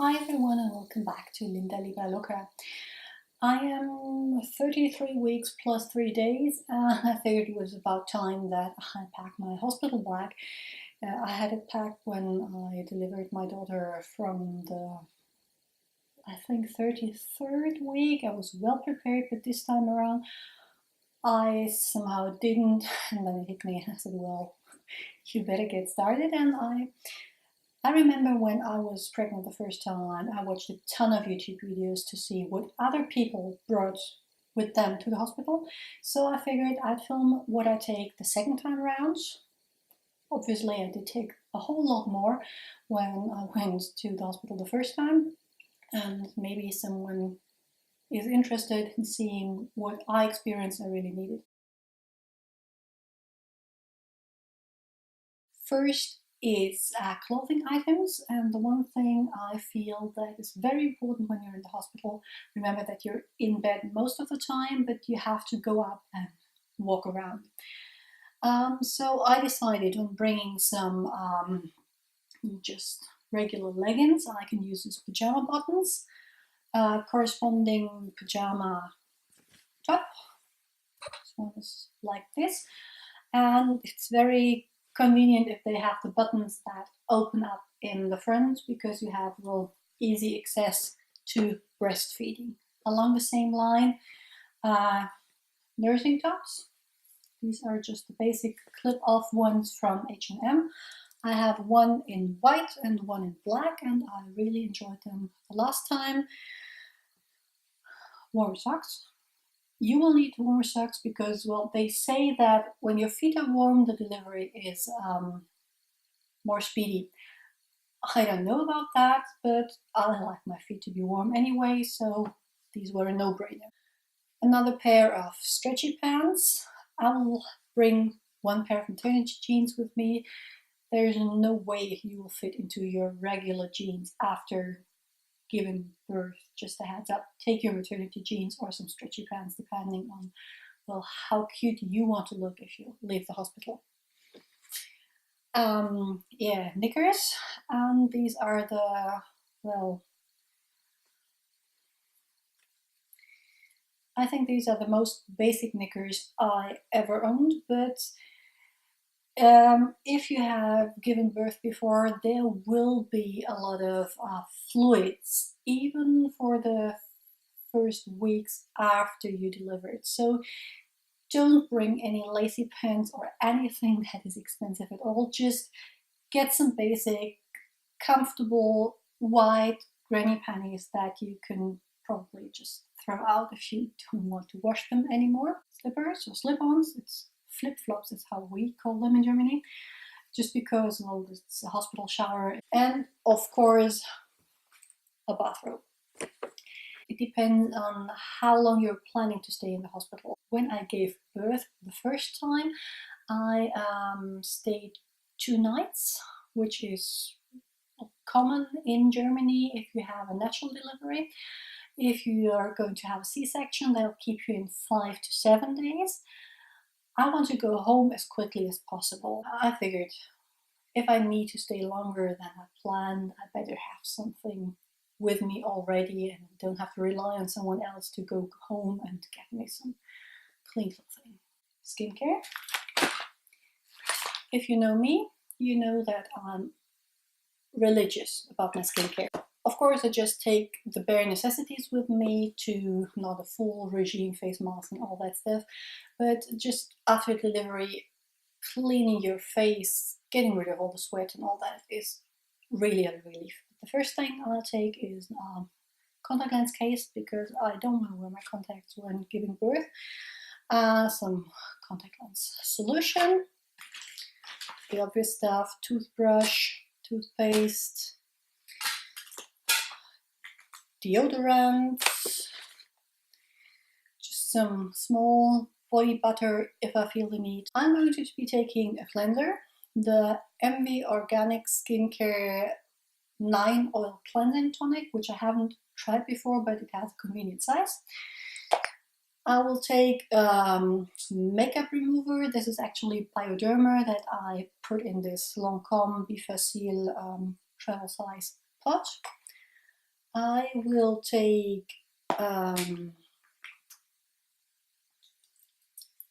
Hi everyone and welcome back to Linda Liba Loca. I am 33 weeks plus 3 days and I figured it was about time that I packed my hospital bag. I had it packed when I delivered my daughter from the, I think, 33rd week. I was well prepared, but this time around I somehow didn't, and then it hit me and I said, well, you better get started. And I remember when I was pregnant the first time, I watched a ton of YouTube videos to see what other people brought with them to the hospital. So I figured I'd film what I take the second time around. Obviously, I did take a whole lot more when I went to the hospital the first time, and maybe someone is interested in seeing what I experienced I really needed. First is clothing items, and the one thing I feel that is very important when you're in the hospital, remember that you're in bed most of the time, but you have to go up and walk around. So I decided on bringing some just regular leggings. I can use as pajama bottoms, corresponding pajama top. This one is like this, and it's very convenient if they have the buttons that open up in the front because you have real easy access to breastfeeding. Along the same line, nursing tops. These are just the basic clip-off ones from H&M. I have one in white and one in black, and I really enjoyed them the last time. Warm socks. You will need warm socks because, well, they say that when your feet are warm, the delivery is more speedy. I don't know about that, but I like my feet to be warm anyway, so these were a no-brainer. Another pair of stretchy pants. I will bring one pair of maternity jeans with me. There's no way you will fit into your regular jeans after giving birth. Just a heads up, take your maternity jeans or some stretchy pants depending on, well, how cute you want to look if you leave the hospital. Yeah, knickers, and these are the, well, I think these are the most basic knickers I ever owned, but if you have given birth before, there will be a lot of fluids, even for the first weeks after you delivered. So don't bring any lacy pants or anything that is expensive at all. Just get some basic, comfortable, white granny panties that you can probably just throw out if you don't want to wash them anymore. Slippers or slip-ons, it's flip-flops is how we call them in Germany, just because, well, it's a hospital shower. And of course, a bathrobe. It depends on how long you're planning to stay in the hospital. When I gave birth the first time, I stayed 2 nights, which is common in Germany if you have a natural delivery. If you are going to have a C-section, they'll keep you in 5 to 7 days. I want to go home as quickly as possible. I figured if I need to stay longer than I planned, I better have something with me already and don't have to rely on someone else to go home and get me some clean clothing. Skincare. If you know me, you know that I'm religious about my skincare. Of course, I just take the bare necessities with me, to not a full regime, face mask and all that stuff, but just after delivery, cleaning your face, getting rid of all the sweat and all that is really a relief. The first thing I'll take is contact lens case because I don't want to wear my contacts when giving birth. Some contact lens solution, the obvious stuff, toothbrush, toothpaste, deodorant, just some small body butter if I feel the need. I'm going to be taking a cleanser, the MV Organic Skincare 9 Oil Cleansing Tonic, which I haven't tried before, but it has a convenient size. I will take makeup remover. This is actually Bioderma that I put in this Lancôme Bifacil travel size pot. I will take La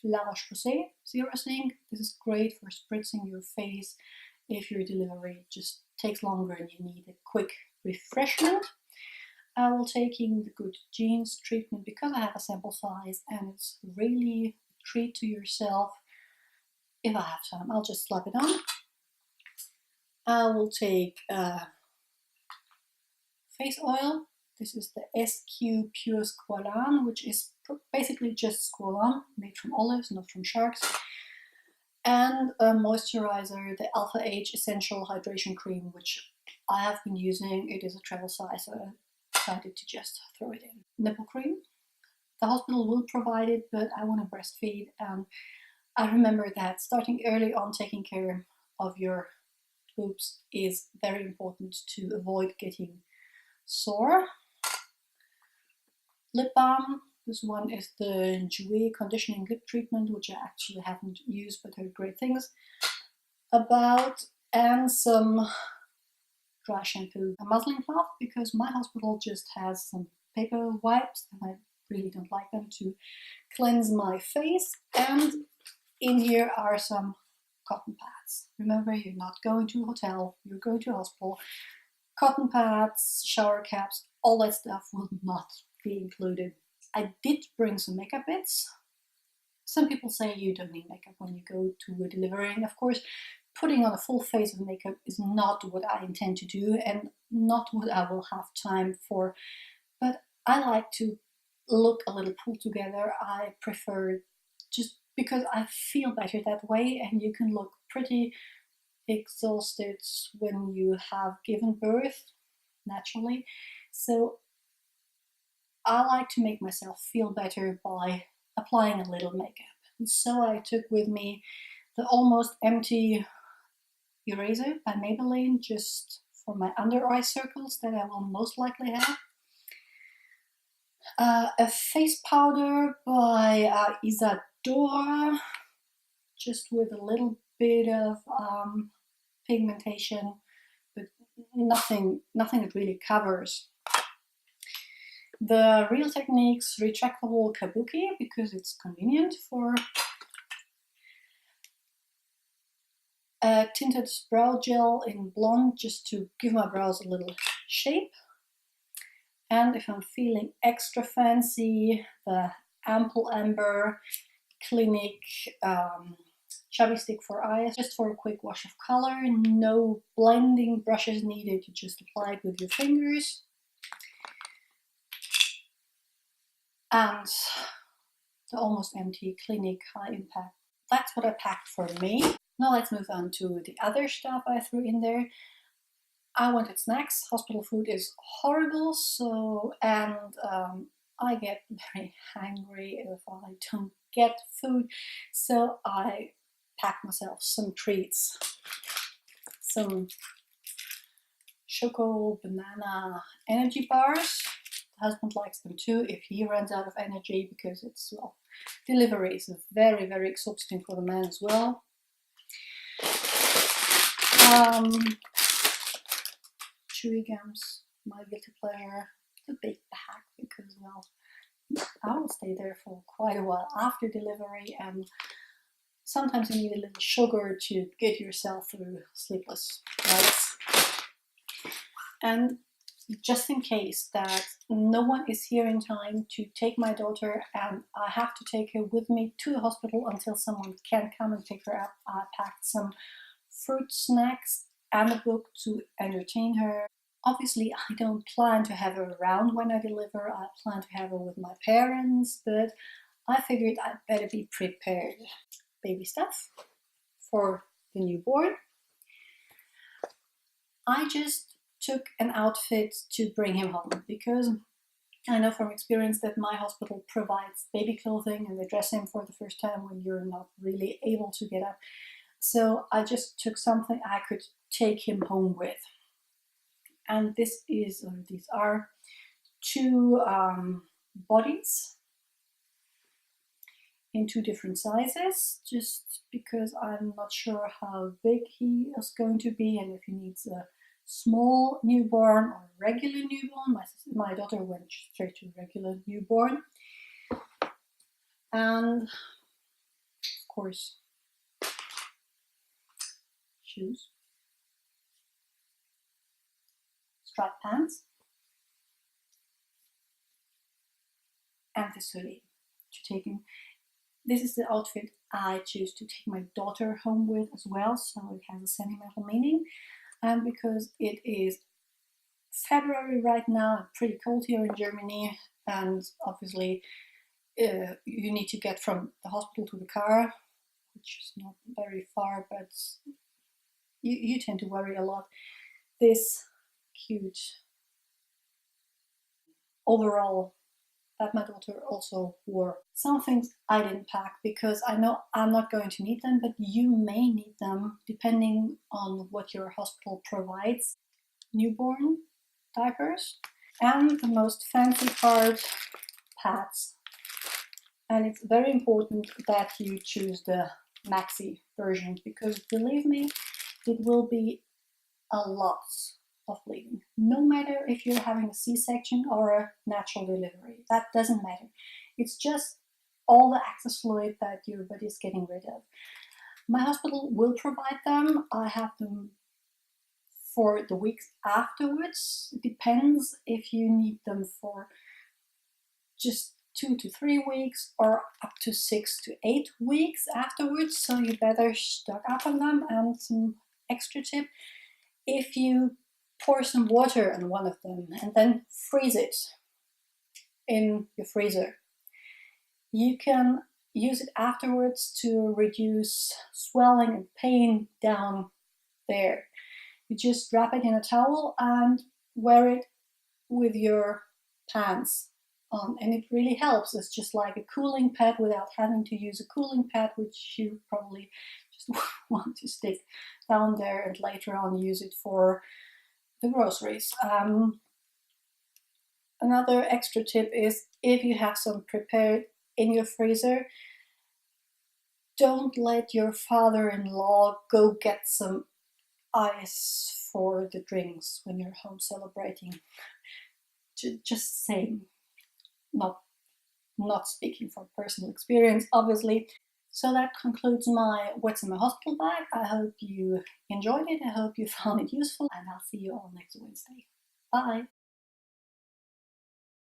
Roche-Posay Zero Zinc. This is great for spritzing your face if your delivery just takes longer and you need a quick refreshment. I will taking the Good Genes treatment because I have a sample size and it's really a treat to yourself. If I have time, I'll just slap it on. I will take face oil. This is the SQ Pure Squalane, which is basically just squalane made from olives, not from sharks. And a moisturizer, the Alpha H Essential Hydration Cream, which I have been using. It is a travel size, so I decided to just throw it in. Nipple cream. The hospital will provide it, but I want to breastfeed, and I remember that starting early on taking care of your boobs is very important to avoid getting sore. Lip balm. This one is the Jouer Conditioning Lip Treatment, which I actually haven't used but heard great things about. And some dry shampoo. A muslin cloth, because my hospital just has some paper wipes and I really don't like them to cleanse my face. And in here are some cotton pads. Remember, you're not going to a hotel, you're going to a hospital. Cotton pads, shower caps, all that stuff will not be included. I did bring some makeup bits. Some people say you don't need makeup when you go to a delivery, and of course putting on a full face of makeup is not what I intend to do and not what I will have time for, but I like to look a little pulled together. I prefer, just because I feel better that way, and you can look pretty exhausted when you have given birth naturally. So I like to make myself feel better by applying a little makeup. And so I took with me the almost empty eraser by Maybelline, just for my under eye circles that I will most likely have. A face powder by Isadora, just with a little bit of pigmentation, but nothing that really covers. The Real Techniques retractable kabuki, because it's convenient. For a tinted brow gel in blonde, just to give my brows a little shape. And if I'm feeling extra fancy, the Ample Amber Clinic Chubby Stick for eyes, just for a quick wash of color. No blending brushes needed, you just apply it with your fingers. And the almost empty Clinic High Impact. That's what I packed for me. Now let's move on to the other stuff I threw in there. I wanted snacks. Hospital food is horrible, so, and I get very hungry if I don't get food, so I packed myself some treats. Some Choco Banana energy bars. The husband likes them too if he runs out of energy, because it's, well, delivery is very, very exhausting for the man as well. Chewy gums, my guilty pleasure, the big pack, because, well, I will stay there for quite a while after delivery, and sometimes you need a little sugar to get yourself through sleepless nights. And just in case that no one is here in time to take my daughter and I have to take her with me to the hospital until someone can come and pick her up, I packed some fruit snacks and a book to entertain her. Obviously, I don't plan to have her around when I deliver. I plan to have her with my parents, but I figured I'd better be prepared. Baby stuff for the newborn. I just took an outfit to bring him home, because I know from experience that my hospital provides baby clothing and they dress him for the first time when you're not really able to get up. So I just took something I could take him home with. And these are two bodies in two different sizes, just because I'm not sure how big he is going to be and if he needs a small newborn or regular newborn. My daughter went straight to regular newborn. And of course, shoes, strap pants, and the soulier to take in. This is the outfit I choose to take my daughter home with as well, so it has a sentimental meaning. And because it is February right now and pretty cold here in Germany, and obviously you need to get from the hospital to the car, which is not very far, but you tend to worry a lot. This cute overall that my daughter also wore. Some things I didn't pack because I know I'm not going to need them, but you may need them depending on what your hospital provides. Newborn diapers, and the most fancy part, pads. And it's very important that you choose the maxi version because believe me, it will be a lot of bleeding. No matter if you're having a C-section or a natural delivery, that doesn't matter. It's just all the excess fluid that your body is getting rid of. My hospital will provide them. I have them for the weeks afterwards. It depends if you need them for just 2 to 3 weeks or up to 6 to 8 weeks afterwards, so you better stock up on them. And some extra tip, if you pour some water on one of them and then freeze it in your freezer, you can use it afterwards to reduce swelling and pain down there. You just wrap it in a towel and wear it with your pants on, and it really helps. It's just like a cooling pad without having to use a cooling pad, which you probably just want to stick down there and later on use it for the groceries. Another extra tip is if you have some prepared in your freezer, don't let your father-in-law go get some ice for the drinks when you're home celebrating. Just saying, not speaking from personal experience, obviously. So that concludes my What's in my Hospital bag. I hope you enjoyed it. I hope you found it useful, and I'll see you all next Wednesday. Bye.